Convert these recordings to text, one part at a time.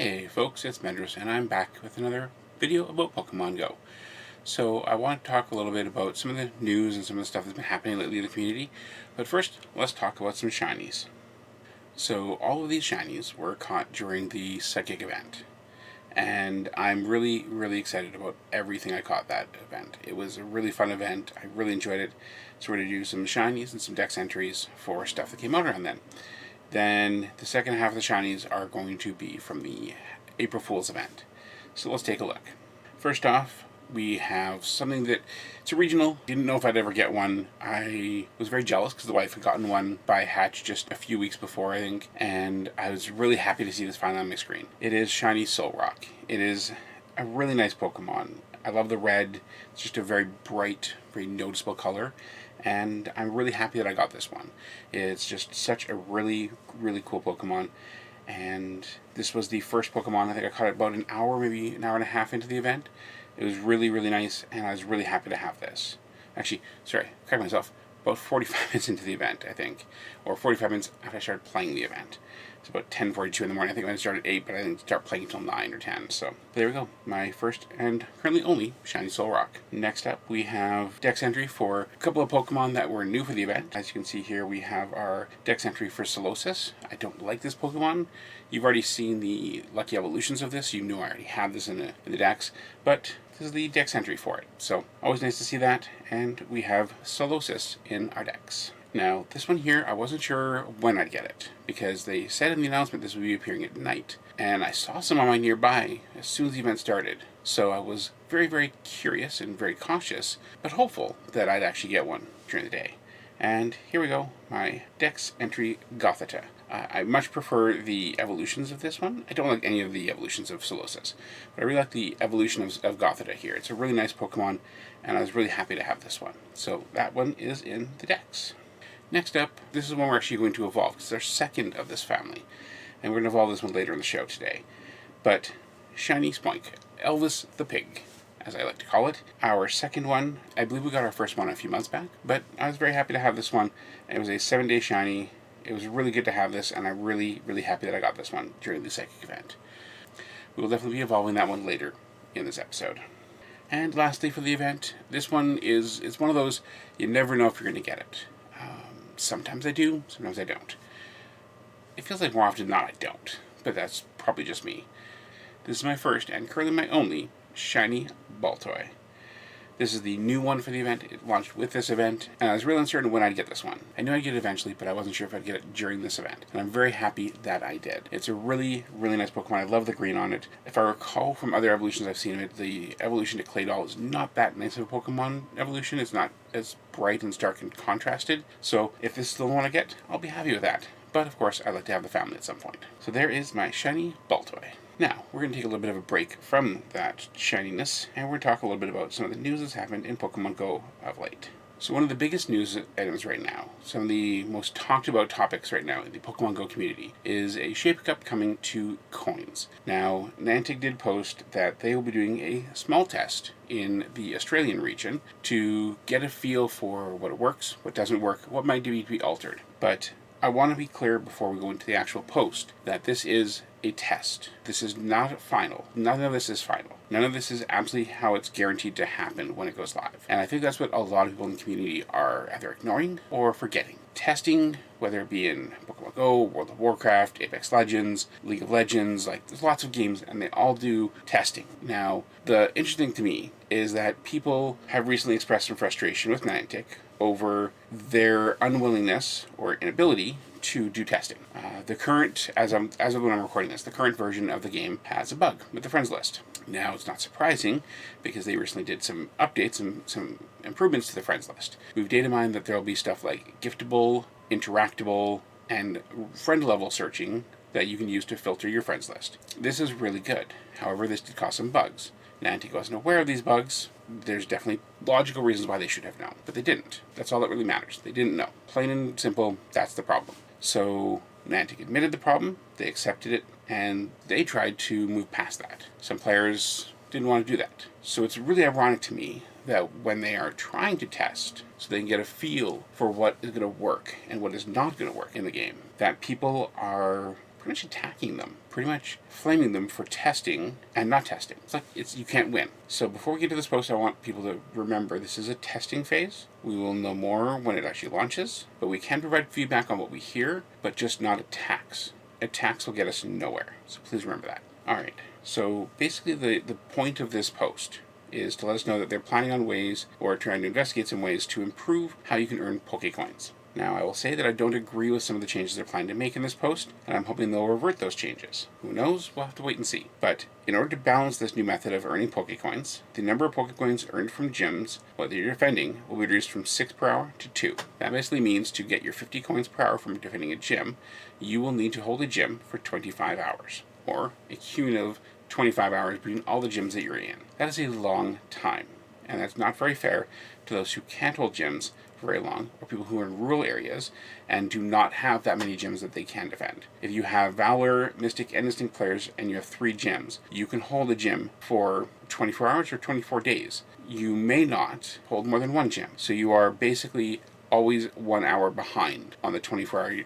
Hey folks, it's Mendris and I'm back with another video about Pokemon Go. So I want to talk a little bit about some of the news and some of the stuff that's been happening lately in the community. But first, let's talk about some shinies. So all of these shinies were caught during the Psychic event. And I'm really excited about everything I caught that event. It was a really fun event. I really enjoyed it. So we're going to do some shinies and some dex entries for stuff that came out around then. Then the second half of the shinies are going to be from the April Fool's event. So let's take a look. First off, we have something that it's a regional. Didn't know if I'd ever get one. I was very jealous because the wife had gotten one by hatch just a few weeks before, I think, and I was really happy to see this finally on my screen. It is shiny Solrock. It is a really nice Pokemon. I love the red. It's just a very bright, very noticeable color, and I'm really happy that I got this one. It's just such a really cool Pokemon, and this was the first Pokemon I think I caught about an hour, maybe an hour and a half into the event. It was really nice, and I was really happy to have this. Actually, sorry, I correct myself, about 45 minutes into the event, I think, or 45 minutes after I started playing the event. It's about 10:42 in the morning. I think I started at 8, but I didn't start playing until 9 or 10. So there we go. My first and currently only shiny Solrock. Next up, we have dex entry for a couple of Pokemon that were new for the event. As you can see here, we have our dex entry for Solosis. I don't like this Pokemon. You've already seen the lucky evolutions of this. You know I already have this in the dex, but this is the dex entry for it. So always nice to see that. And we have Solosis in our dex. Now, this one here, I wasn't sure when I'd get it, because they said in the announcement this would be appearing at night, and I saw some on my nearby as soon as the event started, so I was very curious and very cautious, but hopeful that I'd actually get one during the day. And here we go, my dex entry Gothita. I much prefer the evolutions of this one. I don't like any of the evolutions of Solosis, but I really like the evolution of Gothita here. It's a really nice Pokemon, and I was really happy to have this one. So that one is in the dex. Next up, this is one we're actually going to evolve, because it's our second of this family, and we're going to evolve this one later in the show today. But shiny Spoink, Elvis the Pig, as I like to call it. Our second one, I believe we got our first one a few months back, but I was very happy to have this one. It was a 7-day shiny. It was really good to have this, and I'm really happy that I got this one during the Psychic event. We will definitely be evolving that one later in this episode. And lastly for the event, this one it's one of those, you never know if you're going to get it. Sometimes I do, sometimes I don't. It feels like more often than not I don't, but that's probably just me. This is my first, and currently my only, shiny Baltoy. This is the new one for the event. It launched with this event, and I was really uncertain when I'd get this one. I knew I'd get it eventually, but I wasn't sure if I'd get it during this event, and I'm very happy that I did. It's a really nice Pokemon. I love the green on it. If I recall from other evolutions I've seen of it, the evolution to Claydol is not that nice of a Pokemon evolution. It's not as bright and stark and contrasted, so if this is the one I get, I'll be happy with that. But of course, I'd like to have the family at some point. So there is my shiny Baltoy. Now, we're going to take a little bit of a break from that shininess, and we're going to talk a little bit about some of the news that's happened in Pokemon Go of late. So one of the biggest news items right now, some of the most talked about topics right now in the Pokemon Go community, is a Shape-Up coming to coins. Now, Niantic did post that they will be doing a small test in the Australian region to get a feel for what works, what doesn't work, what might need to be altered. But I want to be clear before we go into the actual post that this is a test. This is not final. None of this is final. None of this is absolutely how it's guaranteed to happen when it goes live. And I think that's what a lot of people in the community are either ignoring or forgetting. Testing, whether it be in Pokemon Go, World of Warcraft, Apex Legends, League of Legends, there's lots of games and they all do testing. Now, the interesting thing to me is that people have recently expressed some frustration with Niantic over their unwillingness or inability to do testing. The current, as of when I'm recording this, the current version of the game has a bug with the friends list. Now, it's not surprising because they recently did some updates and some improvements to the friends list. We've data mined that there will be stuff like giftable, interactable, and friend level searching that you can use to filter your friends list. This is really good. However, this did cause some bugs. Niantic wasn't aware of these bugs. There's definitely logical reasons why they should have known, but they didn't. That's all that really matters. They didn't know. Plain and simple, that's the problem. So Niantic admitted the problem, they accepted it, and they tried to move past that. Some players didn't want to do that. So it's really ironic to me that when they are trying to test, so they can get a feel for what is going to work and what is not going to work in the game, that people are pretty much attacking them, pretty much flaming them for testing and not testing. It's like you can't win. So before we get to this post, I want people to remember this is a testing phase. We will know more when it actually launches, but we can provide feedback on what we hear, but just not attacks. Attacks will get us nowhere. So please remember that. All right. So basically the point of this post is to let us know that they're planning on ways or trying to investigate some ways to improve how you can earn Pokecoins. Now, I will say that I don't agree with some of the changes they're planning to make in this post, and I'm hoping they'll revert those changes. Who knows? We'll have to wait and see. But in order to balance this new method of earning Pokecoins, the number of Pokecoins earned from gyms, whether you're defending, will be reduced from 6 per hour to 2. That basically means to get your 50 coins per hour from defending a gym, you will need to hold a gym for 25 hours, or a cumulative 25 hours between all the gyms that you're in. That is a long time, and that's not very fair to those who can't hold gyms for very long, or people who are in rural areas and do not have that many gyms that they can defend. If you have Valor, Mystic, and Instinct players and you have 3 gyms, you can hold a gym for 24 hours or 24 days. You may not hold more than 1 gym, so you are basically always 1 hour behind on the 24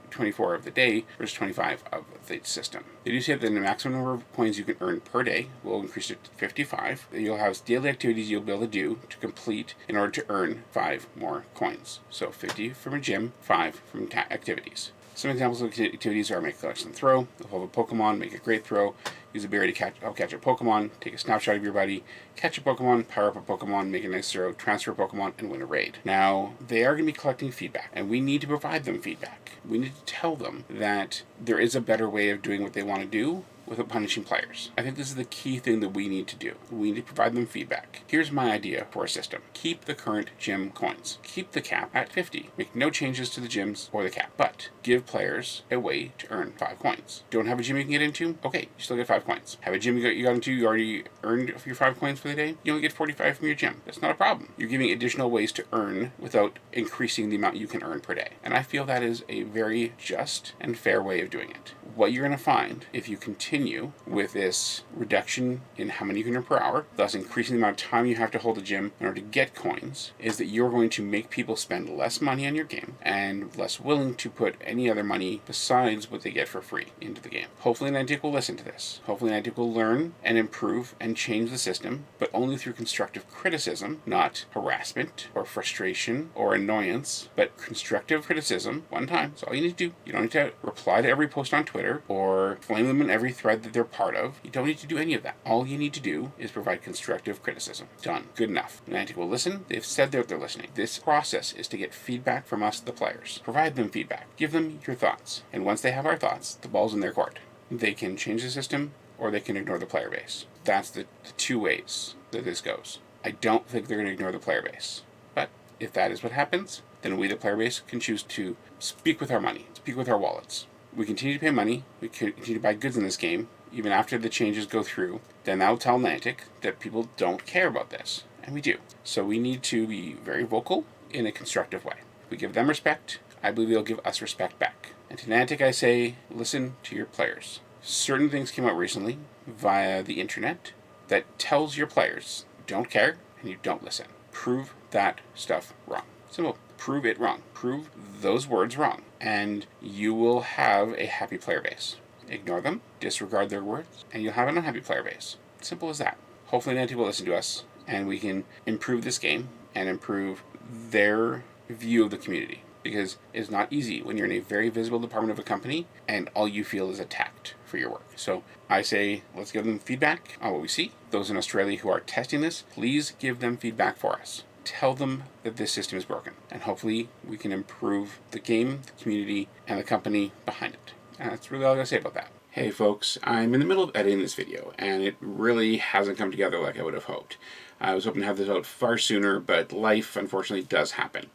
of the day versus 25 of the system. They do say that the maximum number of coins you can earn per day will increase it to 55. You'll have daily activities you'll be able to do to complete in order to earn 5 more coins. So 50 from a gym, 5 from activities. Some examples of activities are make a collection throw, hold a Pokemon, make a great throw, use a berry to catch a Pokemon, take a snapshot of your buddy, catch a Pokemon, power up a Pokemon, make a nice throw, transfer a Pokemon, and win a raid. Now, they are going to be collecting feedback, and we need to provide them feedback. We need to tell them that there is a better way of doing what they want to do without punishing players. I think this is the key thing that we need to do. We need to provide them feedback. Here's my idea for a system. Keep the current gym coins. Keep the cap at 50. Make no changes to the gyms or the cap, but give players a way to earn 5 coins. Don't have a gym you can get into? Okay, you still get 5 coins. Have a gym you got into, you already earned your 5 coins for the day? You only get 45 from your gym. That's not a problem. You're giving additional ways to earn without increasing the amount you can earn per day. And I feel that is a very just and fair way of doing it. What you're going to find if you continue with this reduction in how many you can earn per hour, thus increasing the amount of time you have to hold a gym in order to get coins, is that you're going to make people spend less money on your game and less willing to put any other money besides what they get for free into the game. Hopefully Niantic will listen to this. Hopefully Niantic will learn and improve and change the system, but only through constructive criticism, not harassment or frustration or annoyance, but constructive criticism one time. That's all you need to do. You don't need to reply to every post on Twitter or flame them in every thread that they're part of. You don't need to do any of that. All you need to do is provide constructive criticism. Done. Good enough. Niantic will listen. They've said that they're listening. This process is to get feedback from us, the players. Provide them feedback. Give them your thoughts. And once they have our thoughts, the ball's in their court. They can change the system or they can ignore the player base. That's the 2 ways that this goes. I don't think they're going to ignore the player base. But if that is what happens, then we, the player base, can choose to speak with our money, speak with our wallets. We continue to pay money, we continue to buy goods in this game, even after the changes go through, then that will tell Niantic that people don't care about this. And we do. So we need to be very vocal in a constructive way. If we give them respect, I believe they'll give us respect back. And to Niantic I say, listen to your players. Certain things came out recently via the internet that tells your players you don't care and you don't listen. Prove that stuff wrong. Simple. Prove it wrong. Prove those words wrong. And you will have a happy player base. Ignore them, disregard their words, and you'll have an unhappy player base. Simple as that. Hopefully Niantic will listen to us, and we can improve this game and improve their view of the community. Because it's not easy when you're in a very visible department of a company and all you feel is attacked for your work. So I say, let's give them feedback on what we see. Those in Australia who are testing this, please give them feedback for us. Tell them that this system is broken, and hopefully we can improve the game, the community, and the company behind it. And that's really all I gotta say about that. Hey folks, I'm in the middle of editing this video, and it really hasn't come together like I would have hoped. I was hoping to have this out far sooner, but life unfortunately does happen.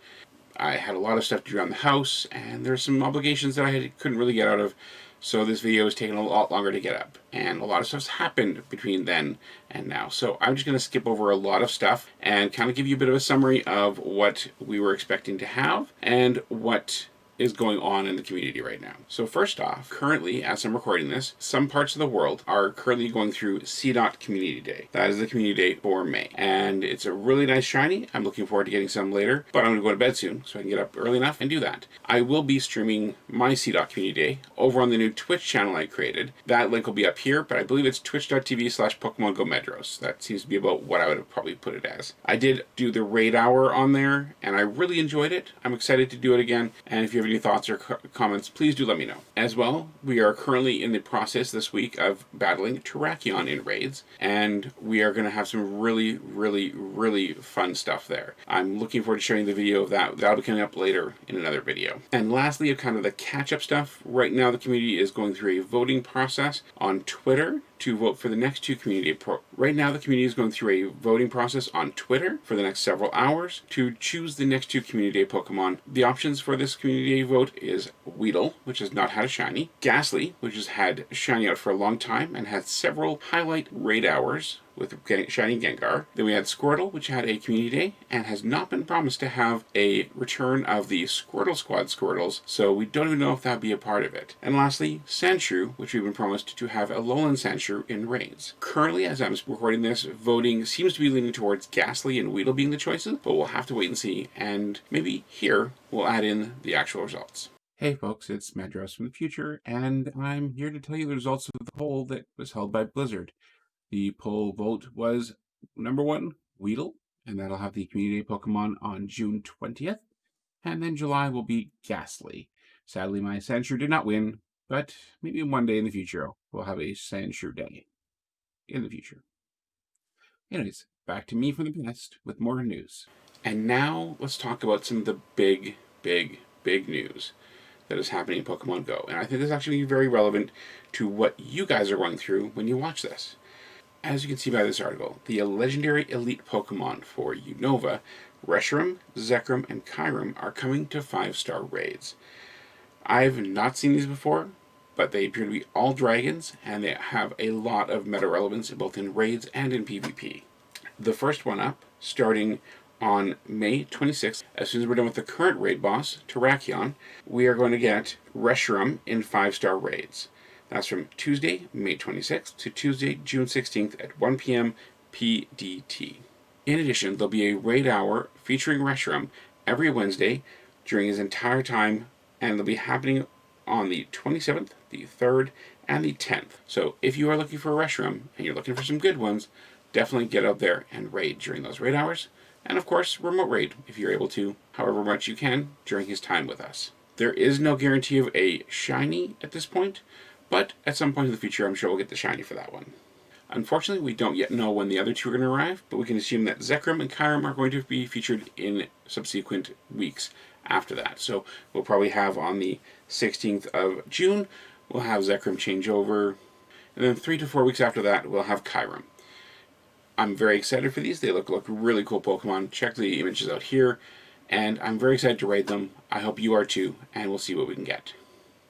I had a lot of stuff to do around the house, and there's some obligations that I couldn't really get out of, so this video is taking a lot longer to get up. And a lot of stuff's happened between then and now. So I'm just going to skip over a lot of stuff and kind of give you a bit of a summary of what we were expecting to have and what is going on in the community right now. So first off, currently, as I'm recording this, some parts of the world are currently going through CDOT Community Day. That is the community day for May. And it's a really nice shiny. I'm looking forward to getting some later, but I'm going to go to bed soon so I can get up early enough and do that. I will be streaming my CDOT Community Day over on the new Twitch channel I created. That link will be up here, but I believe it's twitch.tv/Pokemon Go Medros. That seems to be about what I would have probably put it as. I did do the raid hour on there, and I really enjoyed it. I'm excited to do it again, and if you have any thoughts or comments, please do let me know. As well, we are currently in the process this week of battling Terrakion in raids, and we are going to have some really fun stuff there. I'm looking forward to sharing the video of that. That'll be coming up later in another video. And lastly, kind of the catch-up stuff. Right now, the community is going through a voting process on Twitter to vote for the next two community Right now, the community is going through a voting process on Twitter for the next several hours to choose the next two Community Day Pokemon. The options for this Community Day vote is Weedle, which has not had a shiny, Ghastly, which has had a shiny out for a long time and had several highlight raid hours with shiny Gengar. Then we had Squirtle, which had a community day and has not been promised to have a return of the Squirtle Squad Squirtles, so we don't even know if that'll be a part of it. And lastly, Sandshrew, which we've been promised to have a Alolan Sandshrew in raids. Currently, as I'm recording this, voting seems to be leaning towards Ghastly and Weedle being the choices, but we'll have to wait and see, and maybe here we'll add in the actual results. Hey folks, it's Medros from the future, and I'm here to tell you the results of the poll that was held by Blizzard. The poll vote was number 1, Weedle, and that'll have the Community Day Pokemon on June 20th. And then July will be Ghastly. Sadly, my Sandshrew did not win, but maybe one day in the future we'll have a Sandshrew Day in the future. Anyways, back to me from the past with more news. And now let's talk about some of the big news that is happening in Pokemon Go. And I think this is actually very relevant to what you guys are going through when you watch this. As you can see by this article, the legendary elite Pokemon for Unova, Reshiram, Zekrom, and Kyurem are coming to 5-star raids. I've not seen these before, but they appear to be all dragons, and they have a lot of meta relevance both in raids and in PvP. The first one up, starting on May 26th, as soon as we're done with the current raid boss, Terrakion, we are going to get Reshiram in 5-star raids. That's from Tuesday, May 26th to Tuesday, June 16th at 1 p.m. PDT. In addition, there'll be a raid hour featuring Reshiram every Wednesday during his entire time, and they'll be happening on the 27th, the 3rd, and the 10th. So if you are looking for a Reshiram and you're looking for some good ones, definitely get out there and raid during those raid hours. And of course, remote raid if you're able to, however much you can during his time with us. There is no guarantee of a shiny at this point, but at some point in the future, I'm sure we'll get the shiny for that one. Unfortunately, we don't yet know when the other two are going to arrive, but we can assume that Zekrom and Kyurem are going to be featured in subsequent weeks after that. So we'll probably have on the 16th of June, we'll have Zekrom change over, and then 3 to 4 weeks after that, we'll have Kyurem. I'm very excited for these. They look really cool Pokemon. Check the images out here, and I'm very excited to raid them. I hope you are too, and we'll see what we can get.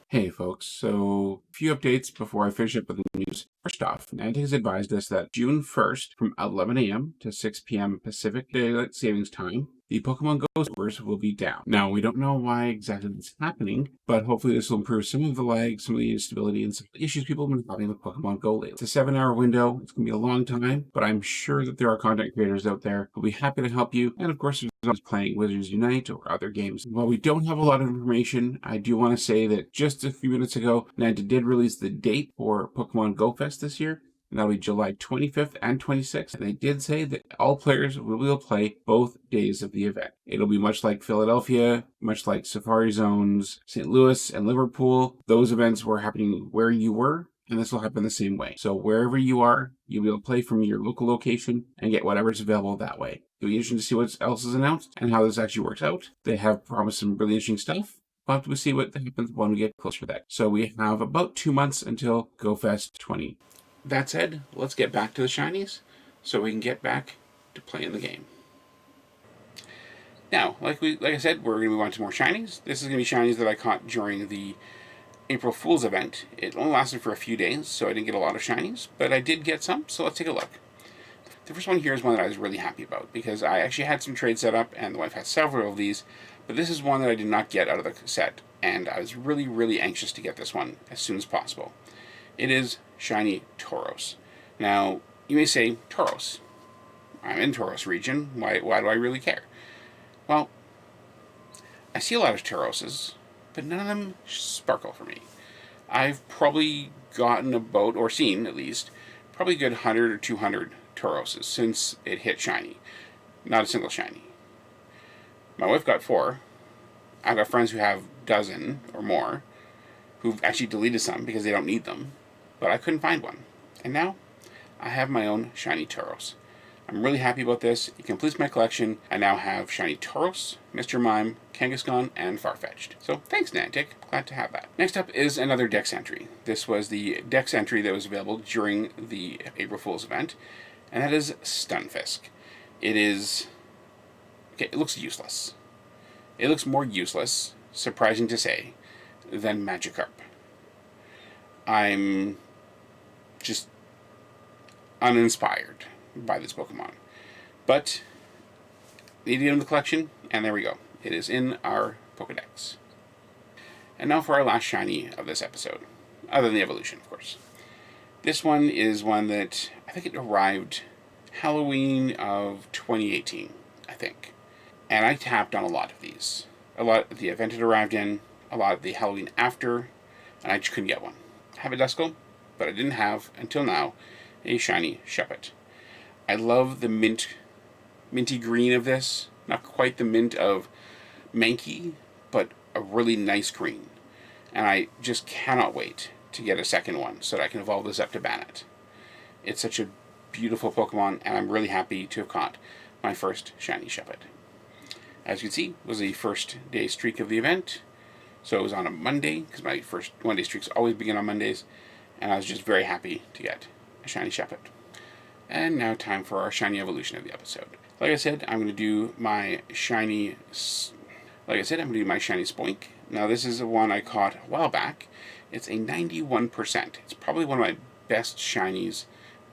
Hey folks, so a few updates before I finish up with the news. First off, Niantic has advised us that June 1st from 11 a.m. to 6 p.m. Pacific Daylight Savings Time, the Pokemon Go servers will be down. Now, we don't know why exactly this is happening, but hopefully this will improve some of the lag, some of the instability, and some of the issues people have been having with Pokemon Go lately. It's a 7-hour window. It's going to be a long time, but I'm sure that there are content creators out there who will be happy to help you. And of course, there's always playing Wizards Unite or other games. While we don't have a lot of information, I do want to say that just a few minutes ago, Niantic did release the date for Pokemon Go Fest this year. And that'll be July 25th and 26th. And they did say that all players will be able to play both days of the event. It'll be much like Philadelphia, much like Safari Zones, St. Louis, and Liverpool. Those events were happening where you were, and this will happen the same way. So wherever you are, you'll be able to play from your local location and get whatever's available that way. It'll be interesting to see what else is announced and how this actually works out. They have promised some really interesting stuff. We'll have to see what happens when we get closer to that. So we have about 2 months until GoFest 20. That said, let's get back to the shinies so we can get back to playing the game. Now, like I said, we're going to move on to more shinies. This is going to be shinies that I caught during the April Fool's event. It only lasted for a few days, so I didn't get a lot of shinies, but I did get some, so let's take a look. The first one here is one that I was really happy about, because I actually had some trades set up, and the wife has several of these, but this is one that I did not get out of the set. and I was really, really anxious to get this one as soon as possible. It is shiny Tauros. Now, you may say, Tauros. I'm in Tauros region. Why do I really care? Well, I see a lot of Tauroses, but none of them sparkle for me. I've probably gotten about, or seen at least, probably a good 100 or 200 Tauroses since it hit shiny. Not a single shiny. My wife got 4. I've got friends who have a dozen or more who've actually deleted some because they don't need them, but I couldn't find one. And now I have my own shiny Tauros. I'm really happy about this. It completes my collection. I now have shiny Tauros, Mr. Mime, Kangaskhan, and Farfetch'd. So thanks, Niantic. Glad to have that. Next up is another Dex entry. This was the Dex entry that was available during the April Fool's event, and that is Stunfisk. It is... okay, it looks useless. It looks more useless, surprising to say, than Magikarp. I'm just uninspired by this Pokemon. But needed it in the collection, and there we go. It is in our Pokedex. And now for our last shiny of this episode, other than the evolution, of course. This one is one that I think it arrived Halloween of 2018, I think. And I tapped on a lot of these. A lot of the event it arrived in, a lot of the Halloween after, and I just couldn't get one. I have a Duskull, but I didn't have, until now, a shiny Shuppet. I love the minty green of this. Not quite the mint of Mankey, but a really nice green. And I just cannot wait to get a second one so that I can evolve this up to Bannet. It's such a beautiful Pokemon, and I'm really happy to have caught my first shiny Shuppet. As you can see, it was the first day streak of the event. So it was on a Monday, because my first one-day streaks always begin on Mondays. And I was just very happy to get a shiny Shuppet. And now time for our shiny evolution of the episode. Like I said, I'm going to do my shiny... Spoink. Now this is the one I caught a while back. It's a 91%. It's probably one of my best shinies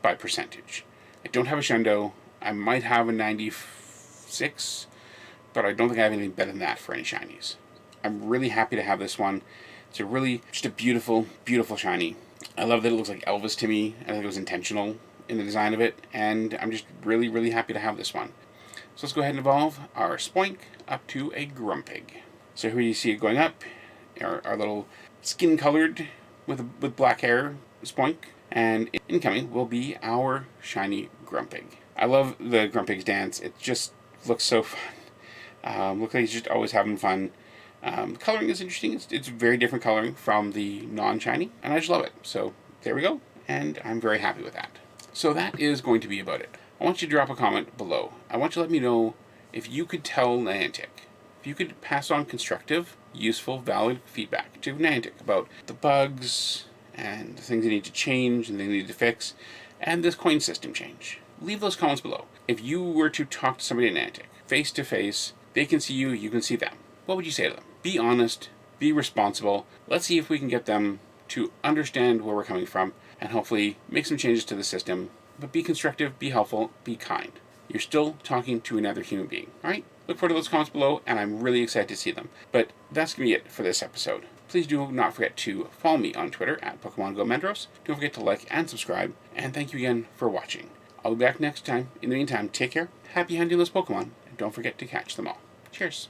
by percentage. I don't have a Shundo. I might have a 96, but I don't think I have anything better than that for any shinies. I'm really happy to have this one. It's just a beautiful, beautiful shiny. I love that it looks like Elvis to me. I think it was intentional in the design of it, and I'm just really, really happy to have this one. So let's go ahead and evolve our Spoink up to a Grumpig. So here you see it going up, our little skin-colored with black hair Spoink, and incoming will be our shiny Grumpig. I love the Grumpig's dance. It just looks so fun. Looks like he's just always having fun. The coloring is interesting. It's very different coloring from the non-shiny, and I just love it. So there we go, and I'm very happy with that. So that is going to be about it. I want you to drop a comment below. I want you to let me know if you could tell Niantic, if you could pass on constructive, useful, valid feedback to Niantic about the bugs and the things they need to change and they need to fix, and this coin system change. Leave those comments below. If you were to talk to somebody at Niantic, face to face, they can see you, you can see them. What would you say to them? Be honest, be responsible. Let's see if we can get them to understand where we're coming from and hopefully make some changes to the system. But be constructive, be helpful, be kind. You're still talking to another human being, alright? Look forward to those comments below, and I'm really excited to see them. But that's going to be it for this episode. Please do not forget to follow me on Twitter at PokemonGoMendros. Don't forget to like and subscribe, and thank you again for watching. I'll be back next time. In the meantime, take care, happy hunting those Pokemon, and don't forget to catch them all. Cheers!